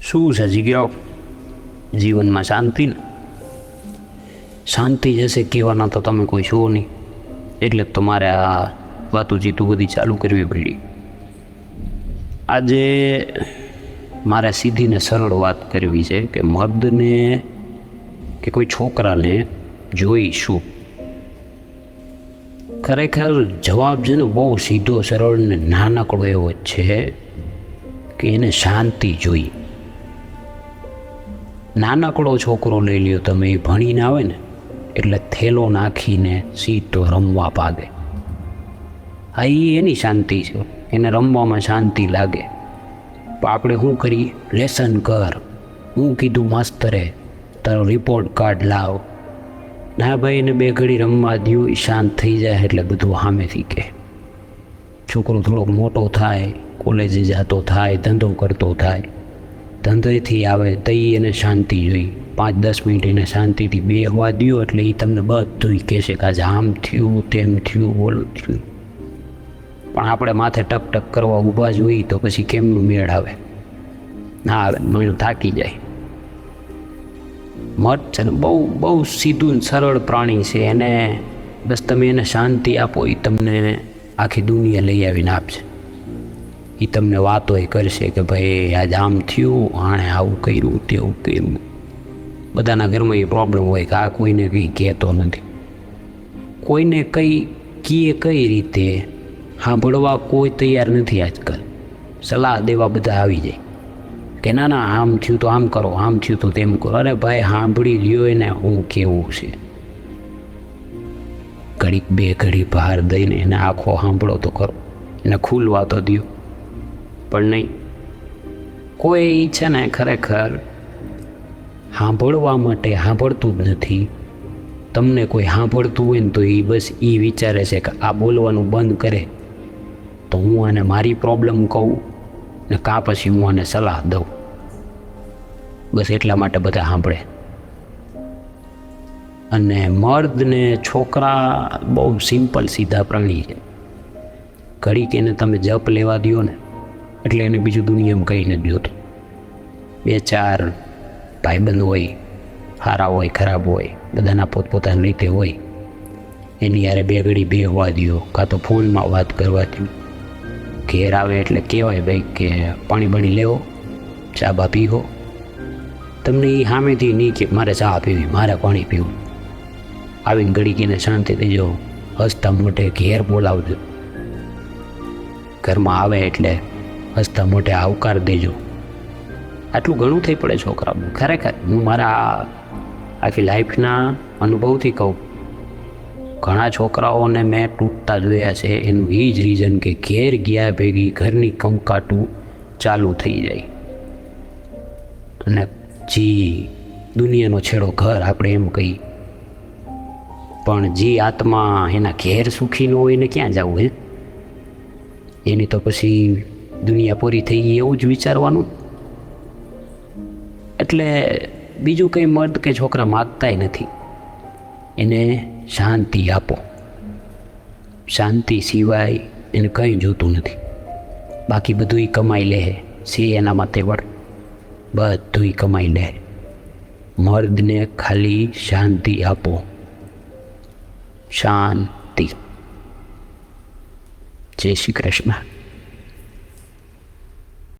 શું છે જીગ્યાઓ? જીવનમાં શાંતિ ને શાંતિ જશે કહેવાના તો તમે કોઈ છો નહીં, એટલે તમારે આ વાતું ચીતું બધી ચાલુ કરવી પડી. આજે મારે સીધી ને સરળ વાત કરવી છે કે મર્દને કે કોઈ છોકરાને જોઈશું. ખરેખર જવાબ છે ને બહુ સીધો સરળ ને નાનકડો એવો જ છે કે એને શાંતિ જોઈ. નાનકડો છોકરો લઈ લ્યો તમે, એ ભણીને આવે ને એટલે થેલો નાખીને સીધો રમવા ભાગે. હા, એની શાંતિ છે, એને રમવામાં શાંતિ લાગે. પણ આપણે શું કરીએ? લેસન કર, હું કીધું માસ્તરે, તારો રિપોર્ટ કાર્ડ લાવ. ના ભાઈ, એને બે ઘડી રમવા દ્યો, એ શાંત થઈ જાય એટલે બધું સામેથી કહે. છોકરો થોડોક મોટો થાય, કોલેજે જતો થાય, ધંધો કરતો થાય, ધંધેથી આવે તઈ એને શાંતિ જોઈ. 5-10 મિનિટ એને શાંતિથી બેસવા દ્યો એટલે એ તમને બધું કહેશે કે આજે આમ થયું, તેમ થયું, ઓલું થયું. પણ આપણે માથે ટક ટક કરવા ઊભા જ હોઈએ તો પછી કેમનું મેળ આવે? ના આવે, મને થાકી જાય. મર્દ છે ને બહુ બહુ સીધું ને સરળ પ્રાણી છે. એને બસ તમે એને શાંતિ આપો, એ તમને આખી દુનિયા લઈ આવીને આપશે. એ તમને વાતો એ કરશે કે ભાઈ આજે આમ થયું, આણે આવું કર્યું, તેવું કર્યું. બધાના ઘરમાં એ પ્રોબ્લેમ હોય કે આ કોઈને કંઈ કહેતો નથી. કોઈને કઈ રીતે સાંભળવા કોઈ તૈયાર નથી આજકાલ. સલાહ દેવા બધા આવી જાય કે ના ના, આમ થયું તો આમ કરો, આમ થયું તો તેમ કરો. અરે ભાઈ, સાંભળી લ્યો એને હું કેવું છે. ઘડીક બે ઘડી બહાર દઈને એને આખો સાંભળો તો કરો, એને ખુલવા તો દો. પણ નહીં, કોઈ છે ને ખરેખર સાંભળવા માટે સાંભળતું જ નથી. તમને કોઈ સાંભળતું હોય ને તો એ બસ એ વિચારે છે કે આ બોલવાનું બંધ કરે તો હું આને મારી પ્રોબ્લેમ કહું ને કાં પછી હું આને સલાહ દઉં. બસ એટલા માટે બધા સાંભળે. અને મર્દ ને છોકરા બહુ સિમ્પલ સીધા પ્રાણી છે. ઘડીક એને તમે જપ લેવા દો ને એટલે એને બીજું દુનિયામાં કંઈ નથી જોતું. 2-4 ભાઈબંધ હોય, સારા હોય, ખરાબ હોય, બધાના પોતપોતાની રીતે હોય. એની યારે બે ઘડી બેસવા દો, કાં તો ફોનમાં વાત કરવા દો. ઘેર આવે એટલે કહેવાય ભાઈ કે પાણી બાણી લેવો, ચા બા પીવો. તમને એ સામેથી નહીં કે મારે ચા પીવી, મારે પાણી પીવું. આવીને ઘડી કીને શાંતિ દેજો, હસતા મોઢે ઘેર બોલાવજો. ઘરમાં આવે એટલે હસતા મોઢે આવકાર દેજો. આટલું ઘણું થઈ પડે છોકરાઓને. ખરેખર હું મારા આખી લાઈફના અનુભવથી કહું, ઘણા છોકરાઓને મેં તૂટતા જોયા છે. એનું એ જ રીઝન કે ઘેર ગયા ભેગી ઘરની કંકાટું ચાલુ થઈ જાય. અને જી દુનિયાનો છેડો ઘર આપણે એમ કહીએ, પણ જે આત્મા એના ઘેર સુખી ન હોય ને ક્યાં જવું હે? એની તો પછી દુનિયા પૂરી થઈ ગઈ એવું જ વિચારવાનું. એટલે બીજું કંઈ મર્દ કે છોકરા માગતાય નથી. એને શાંતિ આપો. શાંતિ સિવાય એને કંઈ જોતું નથી. બાકી બધું એ કમાઈ લે છે એના માથે વળ, બધું કમાઈ લે. મર્દને ખાલી શાંતિ આપો. શાંતિ. જય શ્રી કૃષ્ણ.